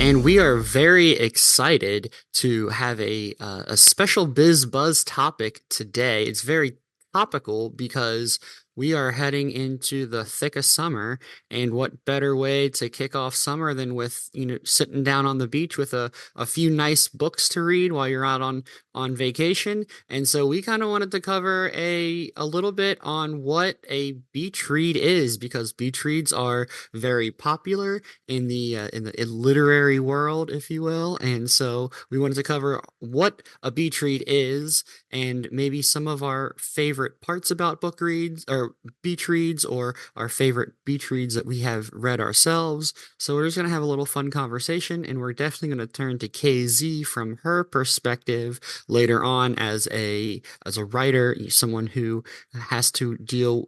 And we are very excited to have a special Biz Buzz topic today. It's very topical because we are heading into the thick of summer, and what better way to kick off summer than with, sitting down on the beach with a few nice books to read while you're out on vacation. And so we kind of wanted to cover a little bit on what a beach read is, because beach reads are very popular in the literary world, if you will. And so we wanted to cover what a beach read is, and maybe some of our favorite parts about book reads or beach reads, or our favorite beach reads that we have read ourselves. So we're just gonna have a little fun conversation, and we're definitely gonna turn to KZ from her perspective later on as a writer, someone who has to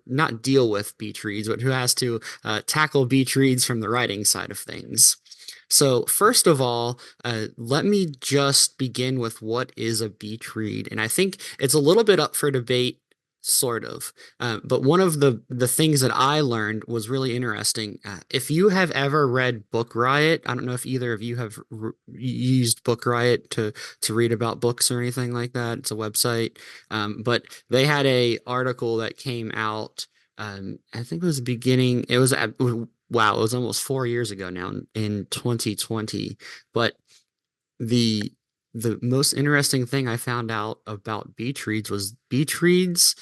not deal with beach reads, but who has to tackle beach reads from the writing side of things. So, first of all, let me just begin with what is a beach read. And I think it's a little bit up for debate, sort of. But one of the things that I learned was really interesting. If you have ever read Book Riot, I don't know if either of you have used Book Riot to read about books or anything like that. It's a website, but they had a article that came out. I think it was beginning. Wow, it was almost 4 years ago now in 2020. But the the most interesting thing I found out about beach reads was beach reads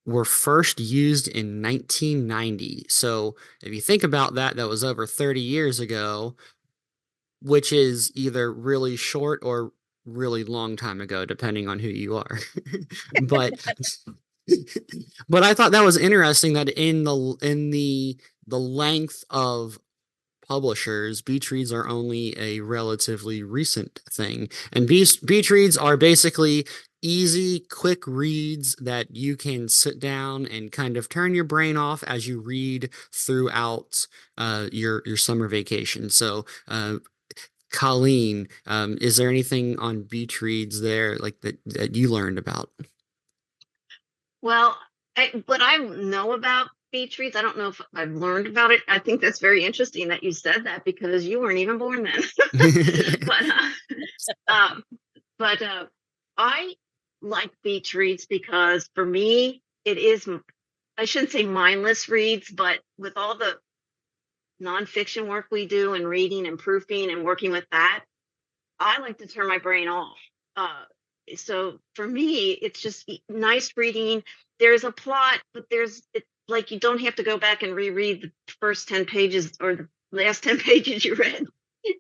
were first used in 1990. So if you think about that, that was over 30 years ago, which is either really short or really long time ago, depending on who you are. But but I thought that was interesting that in the length of publishers, beach reads are only a relatively recent thing. And beach reads are basically easy, quick reads that you can sit down and kind of turn your brain off as you read throughout your summer vacation. So, Colleen, is there anything on beach reads there like that you learned about? Well, what I know about beach reads, I don't know if I've learned about it. I think that's very interesting that you said that because you weren't even born then. But um, but I like beach reads because for me it is I shouldn't say mindless reads, but with all the nonfiction work we do and reading and proofing and working with that, I like to turn my brain off. So for me, it's just nice reading. There's a plot, but like you don't have to go back and reread the first 10 pages or the last 10 pages you read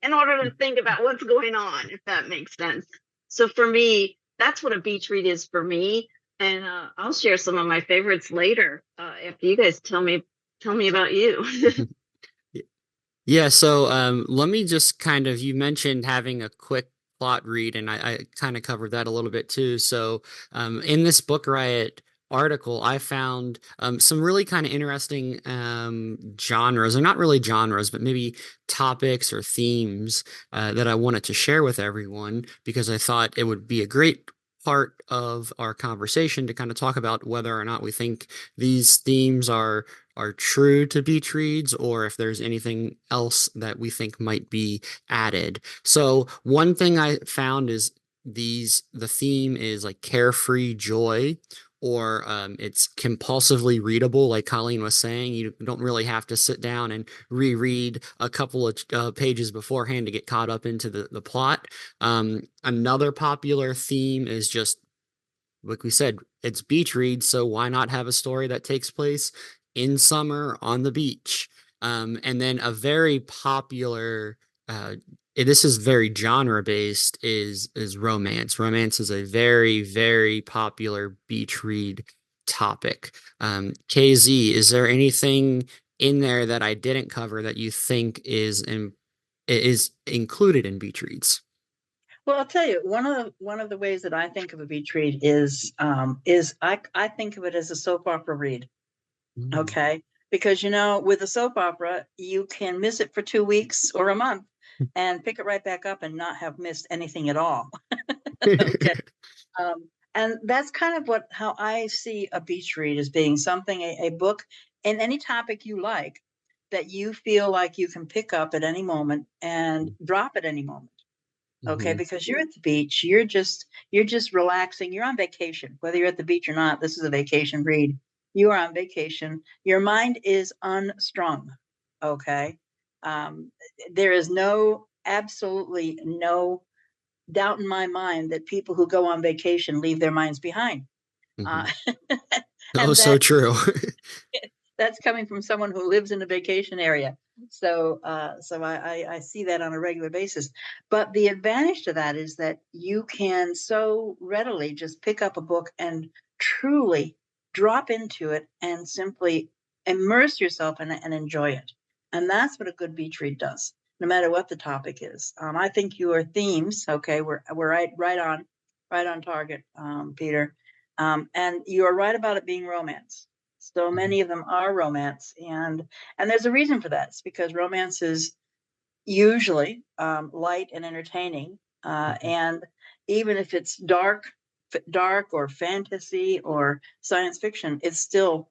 in order to think about what's going on, if that makes sense. So for me, that's what a beach read is for me. And I'll share some of my favorites later after you guys tell me about you. Yeah, so let me just you mentioned having a quick plot read, and I kind of covered that a little bit too. So in this Book Riot article, I found some really kind of interesting genres, or not really genres, but maybe topics or themes that I wanted to share with everyone, because I thought it would be a great part of our conversation to kind of talk about whether or not we think these themes are true to beach reads, or if there's anything else that we think might be added. So one thing I found is the theme is like carefree joy, or it's compulsively readable, like Colleen was saying. You don't really have to sit down and reread a couple of pages beforehand to get caught up into the plot. Another popular theme is just, like we said, it's beach read, so why not have a story that takes place in summer on the beach? And then a very popular, this is very genre based, is romance. Romance is a very, very popular beach read topic. KZ, is there anything in there that I didn't cover that you think is included in beach reads? Well, I'll tell you, one of the ways that I think of a beach read is I think of it as a soap opera read. Mm. Okay. Because with a soap opera, you can miss it for 2 weeks or a month and pick it right back up and not have missed anything at all. Okay. And that's kind of how I see a beach read, as being something, a book in any topic you like, that you feel like you can pick up at any moment and drop at any moment. Okay, Mhm. because you're at the beach, you're just relaxing, you're on vacation, whether you're at the beach or not. This is a vacation read. You are on vacation, your mind is unstrung. Okay, um, there is absolutely no doubt in my mind that people who go on vacation leave their minds behind. uh, Mhm. Oh, and so true. that's coming from someone who lives in a vacation area. So I see that on a regular basis. But the advantage to that is that you can so readily just pick up a book and truly drop into it and simply immerse yourself in it and enjoy it. And that's what a good beach read does, no matter what the topic is. I think your themes, okay, we're right on target, Peter. And you are right about it being romance. So Mhm. many of them are romance, and there's a reason for that. It's because romance is usually light and entertaining, Mhm. and even if it's dark or fantasy or science fiction, it's still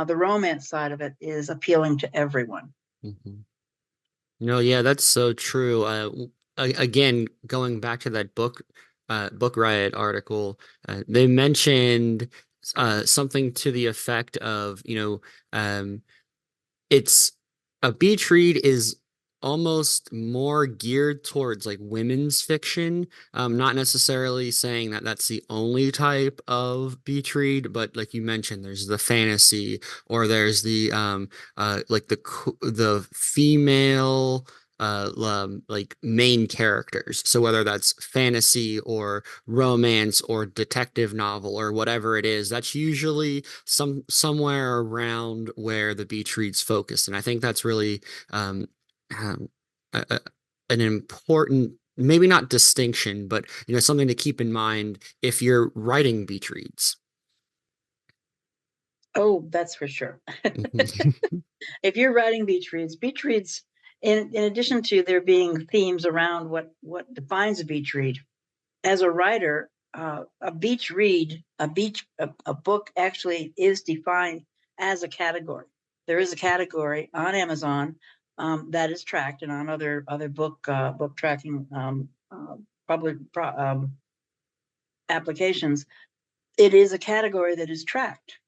the romance side of it is appealing to everyone. Mhm. No, yeah, that's so true. Again, going back to that book riot article, they mentioned something to the effect of, it's a beach read is almost more geared towards like women's fiction. Not necessarily saying that that's the only type of beach read, but like you mentioned, there's the fantasy or there's the like the female like main characters. So whether that's fantasy or romance or detective novel or whatever it is, that's usually somewhere around where the beach reads focused. And I think that's really um, um, a, a- an important, maybe not distinction, but something to keep in mind if you're writing beach reads. Oh, that's for sure. Mhm. If you're writing beach reads, in addition to there being themes around what defines a beach read, as a writer, a beach read, a book actually is defined as a category. There is a category on Amazon that is tracked, and on other book tracking public applications. It is a category that is tracked.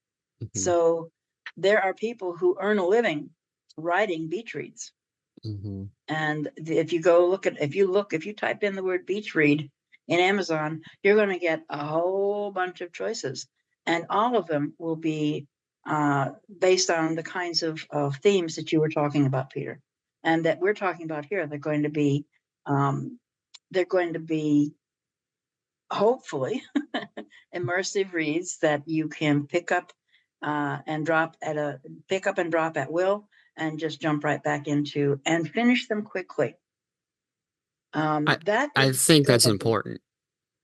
Mhm. So there are people who earn a living writing beach reads. Mhm. And if you go look at, if you type in the word beach read in Amazon, you're going to get a whole bunch of choices. And all of them will be based on the kinds of themes that you were talking about, Peter, and that we're talking about here. Um, they're going to be hopefully immersive reads that you can pick up and drop at will, and just jump right back into and finish them quickly. I That I is, think go that's ahead, Peter. important.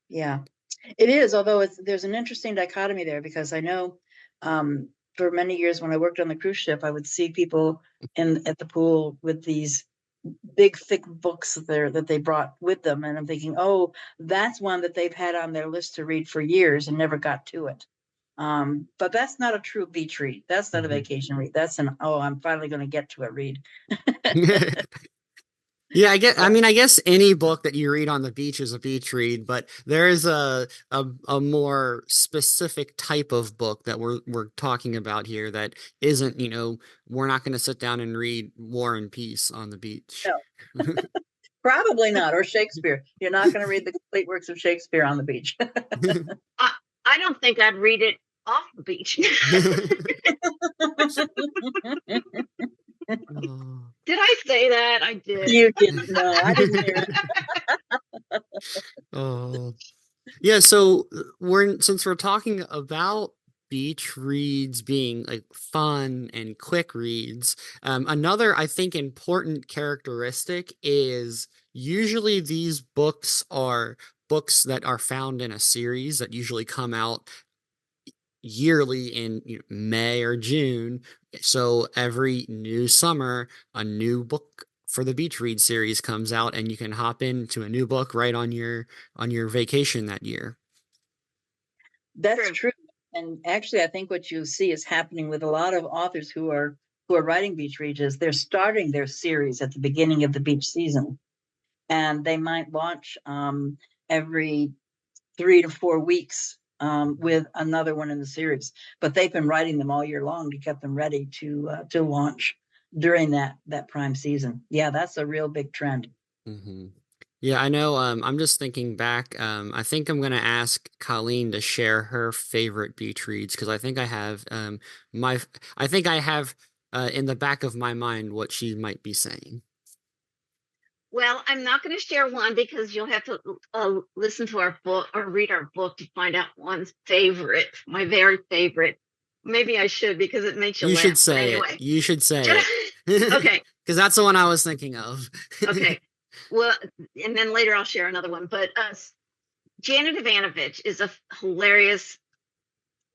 Yeah, it is. Although there's an interesting dichotomy there, because I know for many years when I worked on the cruise ship, I would see people in at the pool with these big thick books that they brought with them, and I'm thinking, oh, that's one that they've had on their list to read for years and never got to it. But that's not a true beach read. That's not a Mhm. vacation read. That's an, oh, I'm finally going to get to it read. Yeah, I So mean, I guess any book that you read on the beach is a beach read, but there is a more specific type of book that we're talking about here that isn't, we're not going to sit down and read War and Peace on the beach. no, probably not. Or Shakespeare. You're not going to read the complete works of Shakespeare on the beach. I, I don't think I'd read it off the beach. Oh. Did I say that? I did. You didn't know. I didn't hear it. Oh. Yeah, so since we're talking about beach reads being like fun and quick reads, another I think important characteristic is usually these books are books that are found in a series that usually come out yearly in May or June. So every new summer, a new book for the beach read series comes out, and you can hop into a new book right on your vacation that year. That's True. true. And actually, I think what you see is happening with a lot of authors who who are writing beach reads is they're starting their series at the beginning of the beach season, and they might launch every 3 to 4 weeks with another one in the series. But they've been writing them all year long to get them ready to launch during that prime season. Yeah, that's a real big trend. Hmm. Yeah, I know. I'm just thinking back. I think I'm gonna ask Colleen to share her favorite beach reads because I think I have my I think I have in the back of my mind what she might be saying. Well, I'm not going to share one because you'll have to listen to our book or read our book to find out one's favorite, my very favorite. Maybe I should because it makes you You should laugh. But say it. anyway, You should say it. Because okay, that's the one I was thinking of. okay. Well, and then later I'll share another one. But Janet Ivanovich is a hilarious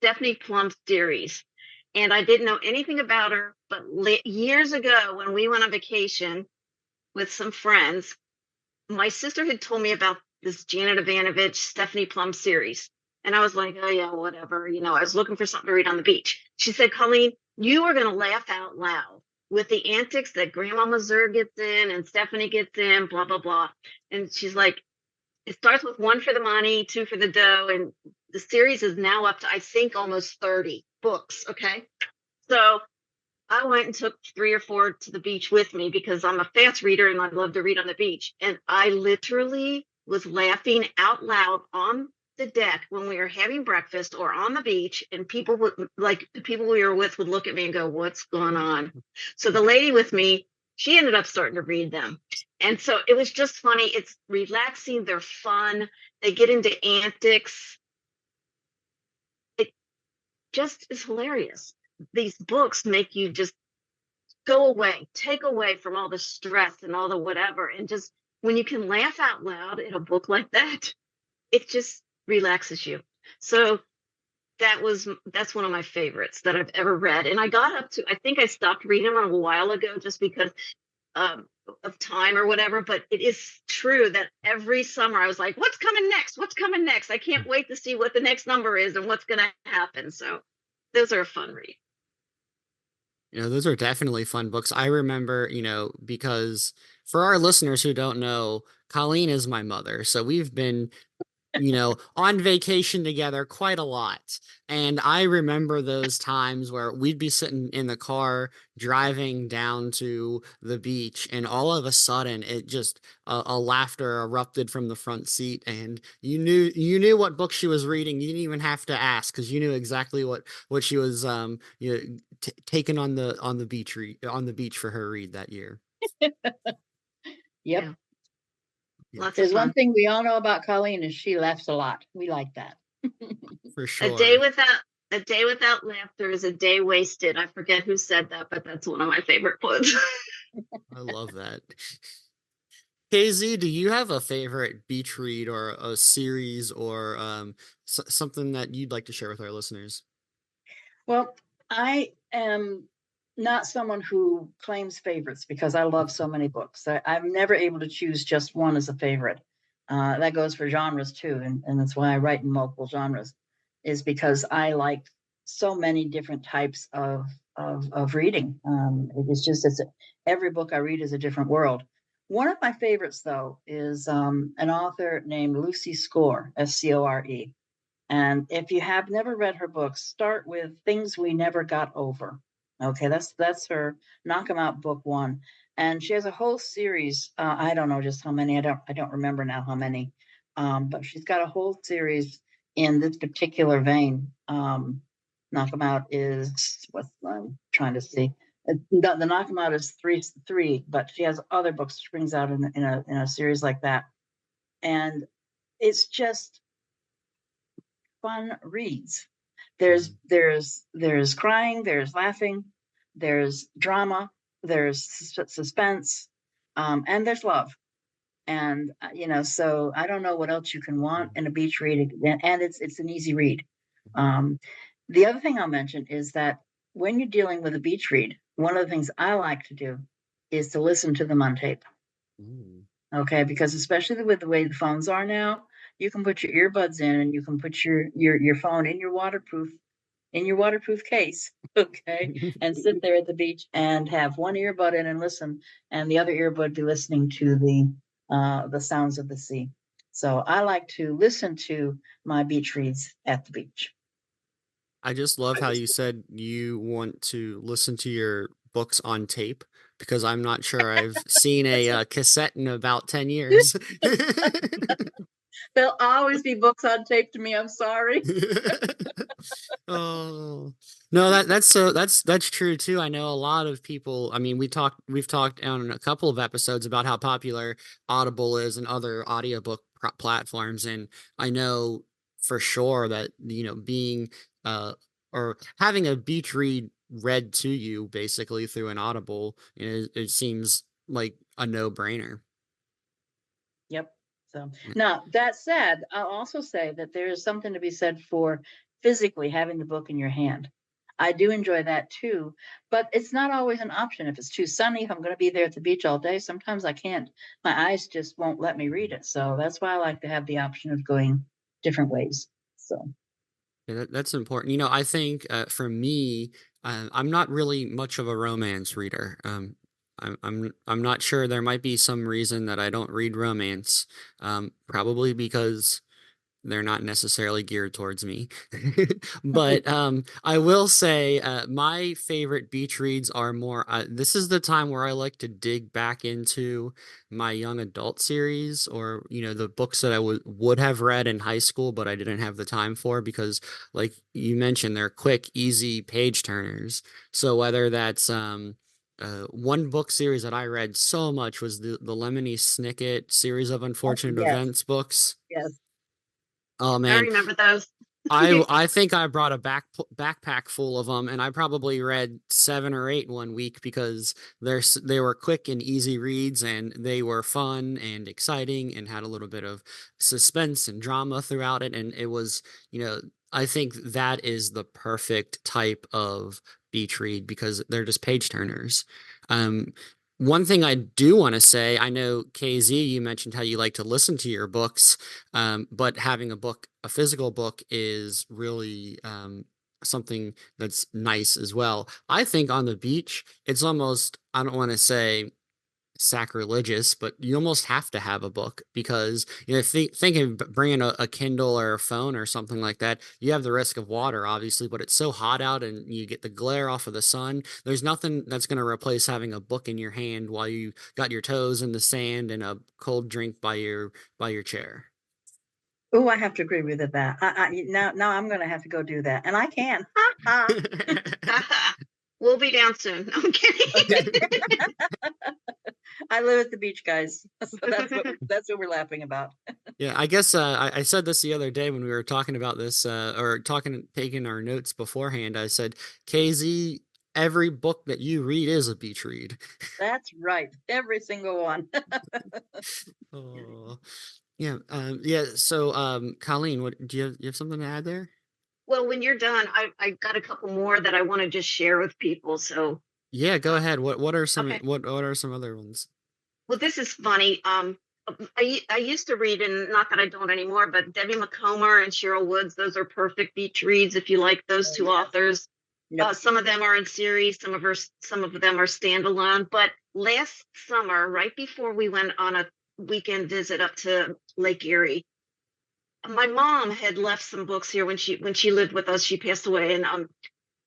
Stephanie Plum series. And I didn't know anything about her, but years ago when we went on vacation with some friends, my sister had told me about this Janet Ivanovich, Stephanie Plum series. And I was like, oh, yeah, whatever. I was looking for something to read on the beach. She said, Colleen, you are going to laugh out loud with the antics that Grandma Mazur gets in and Stephanie gets in, blah, blah, blah. And she's like, it starts with one for the money, two for the dough. And the series is now up to, I think, almost 30 books. Okay. So I went and took 3 or 4 to the beach with me because I'm a fast reader and I love to read on the beach. And I literally was laughing out loud on the deck when we were having breakfast or on the beach. And people would, like, the people we were with would look at me and go, what's going on? So the lady with me, she ended up starting to read them. And so it was just funny. It's relaxing. They're fun. They get into antics. It just is hilarious. These books make you just go away, take away from all the stress and all the whatever. And just when you can laugh out loud in a book like that, it just relaxes you. So that's one of my favorites that I've ever read. And I got up to, I think I stopped reading them a while ago just because um, of time or whatever. But it is true that every summer I was like, what's coming next? What's coming next? I can't wait to see what the next number is and what's going to happen. So those are a fun read. Those are definitely fun books. I remember, because for our listeners who don't know, Colleen is my mother. So we've been on vacation together quite a lot. And I remember those times where we'd be sitting in the car driving down to the beach, and all of a sudden it just a laughter erupted from the front seat, and you knew what book she was reading. You didn't even have to ask because you knew exactly what she was taking on the beach for her read that year. Yep. Yeah. Yeah, Lots of There's one fun. thing we all know about Colleen is she laughs a lot. We like that. for A day sure. without a day without laughter is a day wasted. I forget who said that, but that's one of my favorite quotes. I love that. KZ, do you have a favorite beach read or a series or something that you'd like to share with our listeners? Well, I am not someone who claims favorites because I love so many books. I'm never able to choose just one as a favorite. That goes for genres too, and that's why I write in multiple genres, is because I like so many different types of reading. It is just every book I read is a different world. One of my favorites, though, is an author named Lucy Score, Score. And if you have never read her books, start with Things We Never Got Over. Okay, that's her knock 'em out book one, and she has a whole series. I don't know just how many. I don't remember now how many, but she's got a whole series in this particular vein. Knock 'em out is what I'm trying to see. The knock 'em out is three, but she has other books she brings out in a series like that, and it's just fun reads. There's Mhm. there's crying, there's laughing, there's drama, there's suspense, and there's love. And so I don't know what else you can want in a beach read, and it's an easy read. Um, the other thing I'll mention is that when you're dealing with a beach read, one of the things I like to do is to listen to them on tape. Mm. Okay, because especially with the way the phones are now, you can put your earbuds in and you can put your phone in your waterproof in your waterproof case, okay, and sit there at the beach and have one earbud in and listen, and the other earbud be listening to the sounds of the sea. So I like to listen to my beach reads at the beach. I just love how you said you want to listen to your books on tape because I'm not sure I've seen a cassette in about 10 years. There'll always be books on tape to me. I'm sorry. Oh no, that's true too. I know a lot of people. I mean, we've talked on a couple of episodes about how popular Audible is and other audiobook platforms, and I know for sure that being uh or having a beach read read to you basically through an Audible, it seems like a no-brainer. Yep. So now that said, I'll also say that there is something to be said for physically having the book in your hand. I do enjoy that too, but it's not always an option. If it's too sunny, if I'm going to be there at the beach all day, sometimes I can't. My eyes just won't let me read it. So that's why I like to have the option of going different ways. So Yeah, that's important. I think for me, I'm not really much of a romance reader. I'm not sure. There might be some reason that I don't read romance. Probably because they're not necessarily geared towards me. But I will say my favorite beach reads are more. This is the time where I like to dig back into my young adult series, or the books that I would have read in high school, but I didn't have the time for because, like you mentioned, they're quick, easy page turners. So whether that's one book series that I read so much was the Lemony Snicket series of unfortunate yes, events books. yes. Oh I man, remember those. I think I brought a backpack full of them, and I probably read 7 or 8 one week because they were quick and easy reads, and they were fun and exciting, and had a little bit of suspense and drama throughout it, and it was, I think that is the perfect type of beach read because they're just page turners. Um, One thing I do want to say, I know KZ, you mentioned how you like to listen to your books. But having a physical book is really something that's nice as well. I think on the beach, it's almost, I don't want to say sacrilegious, but you almost have to have a book because, think of bringing a Kindle or a phone or something like that. You have the risk of water, obviously, but it's so hot out and you get the glare off of the sun. There's nothing that's going to replace having a book in your hand while you got your toes in the sand and a cold drink by your chair. Oh, I have to agree with that. Now I'm going to have to go do that, and I can. Ha ha. We'll be down soon. No, I'm kidding. I live at the beach, guys. So that's what we're laughing about. Yeah, I guess I said this the other day when we were talking about this, or taking our notes beforehand. I said, KZ, every book that you read is a beach read. That's right. Every single one. Oh, yeah, yeah. So, Colleen, what do you have something to add there? Well, when you're done, I got a couple more that I want to just share with people. So, Yeah, go uh, ahead. What are some okay. what are some other ones? Well, this is funny. I used to read, and not that I don't anymore, but Debbie McComber and Cheryl Woods, those are perfect beach reads if you like those Oh, two yeah. authors. Yep. Some of them are in series, some of them are standalone. But last summer, right before we went on a weekend visit up to Lake Erie, my mom had left some books here when she lived with us. She passed away, and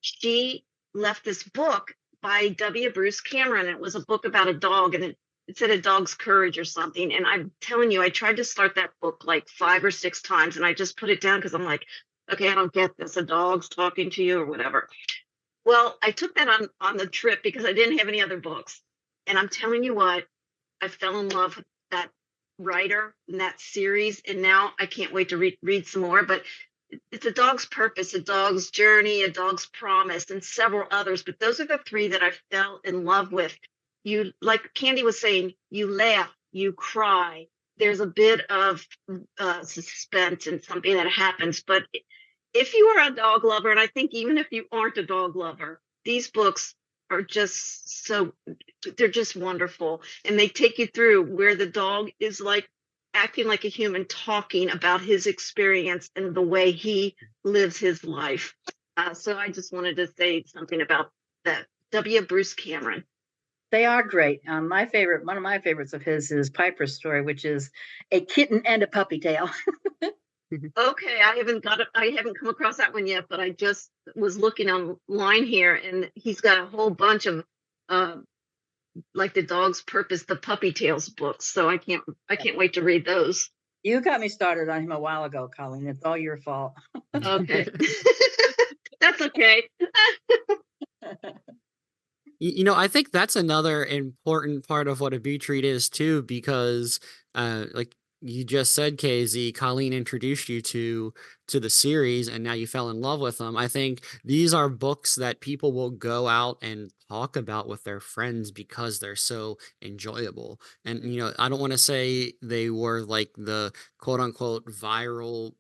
she left this book by W. Bruce Cameron. It was a book about a dog, and it said A Dog's Courage or something. And I'm telling you, I tried to start that book like 5 or 6 times, and I just put it down because I'm like, okay, I don't get this. A dog's talking to you or whatever. Well, I took that on the trip because I didn't have any other books. And I'm telling you what, I fell in love with that writer and that series. And now I can't wait to read some more. But it's a dog's purpose, a dog's journey, a dog's promise, and several others. But those are the three that I fell in love with. You, like Candy was saying, you laugh, you cry. There's a bit of suspense and something that happens. But if you are a dog lover, and I think even if you aren't a dog lover, these books are just so, they're just wonderful. And they take you through where the dog is like acting like a human, talking about his experience and the way he lives his life. So I just wanted to say something about that W. Bruce Cameron. They are great. My favorite, one of my favorites of his is Piper's Story, which is a kitten and a puppy tale. Okay, I haven't come across that one yet, but I just was looking online here, and he's got a whole bunch of uh, like the Dog's Purpose, the Puppy Tales books. So I can't wait to read those. You got me started on him a while ago, Colleen. It's all your fault. Okay, that's okay. I think that's another important part of what a beach read is too, because like you just said, KZ, Colleen introduced you to the series and now you fell in love with them. I think these are books that people will go out and talk about with their friends because they're so enjoyable. And I don't want to say they were like the quote unquote viral,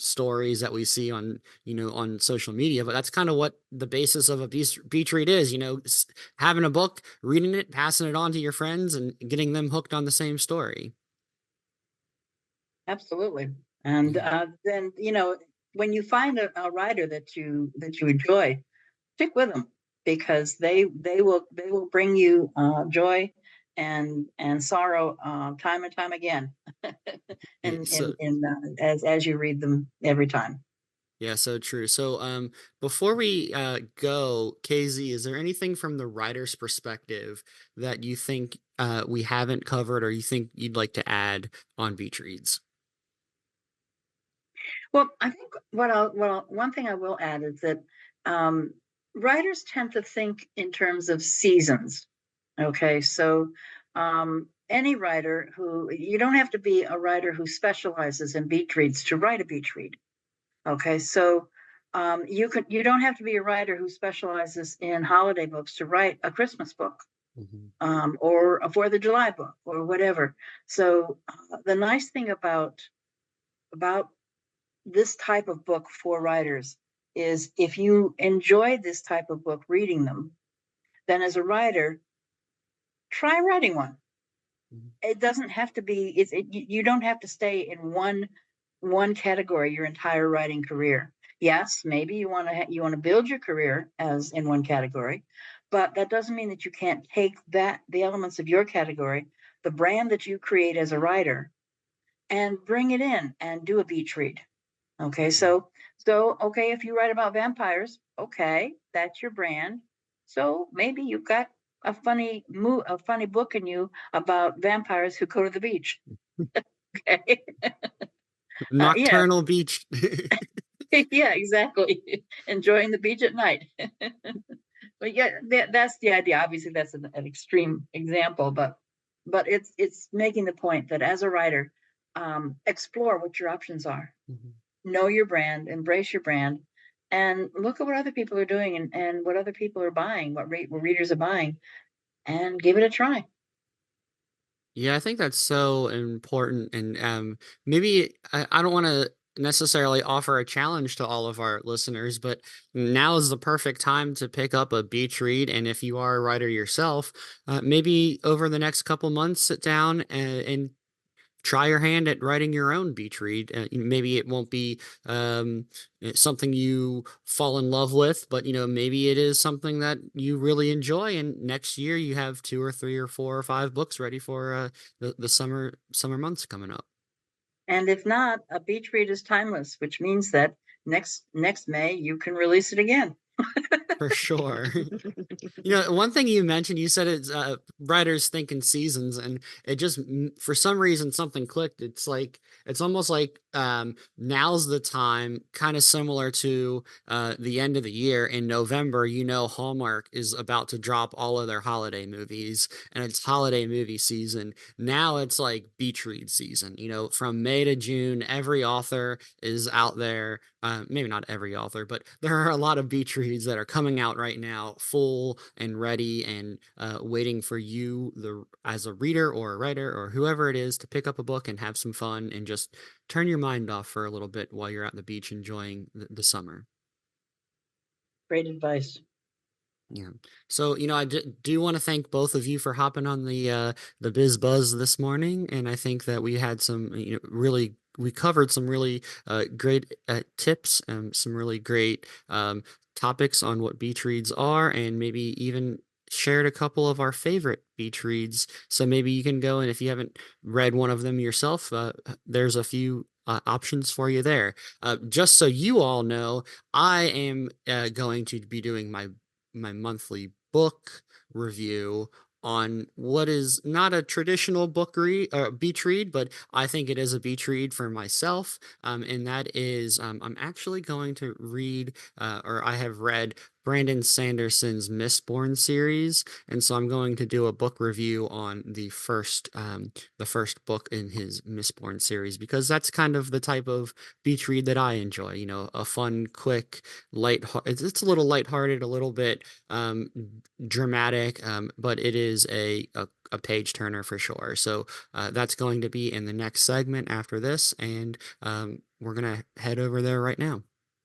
stories that we see on social media, but that's kind of what the basis of a beach read is, having a book, reading it, passing it on to your friends, and getting them hooked on the same story. Absolutely. And Yeah. then, when you find a writer that you enjoy, stick with them because they will bring you joy and sorrow time and time again, Yeah, and so as you read them every time. yeah, so true. So before we go, KZ, is there anything from the writer's perspective that you think we haven't covered or you think you'd like to add on beach reads? Well, I think one thing I will add is that um, writers tend to think in terms of seasons. Okay, so any writer who you don't have to be a writer who specializes in beach reads to write a beach read. Okay, so you don't have to be a writer who specializes in holiday books to write a Christmas book, Mhm. or a Fourth of July book or whatever. So the nice thing about this type of book for writers is if you enjoy this type of book reading them, then as a writer, try writing one. Mhm. It doesn't have to be you don't have to stay in one category your entire writing career. Yes, maybe you want to build your career as in one category, but that doesn't mean that you can't take the elements of your category, the brand that you create as a writer, and bring it in and do a beach read. Okay, Mhm. so okay, if you write about vampires, okay, that's your brand. So maybe you've got a funny book in you about vampires who go to the beach. Okay, yeah, Nocturnal beach. yeah, exactly. Enjoying the beach at night. But yeah, that's the idea. Obviously, that's an extreme example, but it's making the point that as a writer, explore what your options are, Mhm. know your brand, embrace your brand, and look at what other people are doing and what other people are buying, what readers are buying, and give it a try. Yeah, I think that's so important. And maybe I don't want to necessarily offer a challenge to all of our listeners, but now is the perfect time to pick up a beach read. And if you are a writer yourself, maybe over the next couple months, sit down and try your hand at writing your own beach read. Maybe it won't be something you fall in love with, but maybe it is something that you really enjoy. And next year you have two or three or four or five books ready for the summer months coming up. And if not, a beach read is timeless, which means that next May you can release it again. For sure. One thing you mentioned, you said it's writers think in seasons, and it just for some reason something clicked. It's almost like now's the time, kind of similar to the end of the year in November. Hallmark is about to drop all of their holiday movies, and it's holiday movie season. Now it's like beach read season. From May to June, every author is out there. Maybe not every author, but there are a lot of beach reads that are coming out right now, full and ready, and waiting for you, as a reader or a writer or whoever it is, to pick up a book and have some fun and just turn your mind off for a little bit while you're at the beach enjoying the summer. Great advice. Yeah. So, I do want to thank both of you for hopping on the Biz Buzz this morning, and I think that we had some, really we covered some really great tips and some really great topics on what beach reads are, and maybe even shared a couple of our favorite beach reads. So maybe you can go, and if you haven't read one of them yourself, there's a few options for you there. Just so you all know, I am going to be doing my monthly book review on what is not a traditional beach read, but I think it is a beach read for myself. And that is, I'm actually going to read, or I have read Brandon Sanderson's Mistborn series, and so I'm going to do a book review on the first book in his Mistborn series, because that's kind of the type of beach read that I enjoy. You know, a fun, quick, it's a little lighthearted, a little bit dramatic, but it is a page turner for sure. So that's going to be in the next segment after this, and we're gonna head over there right now.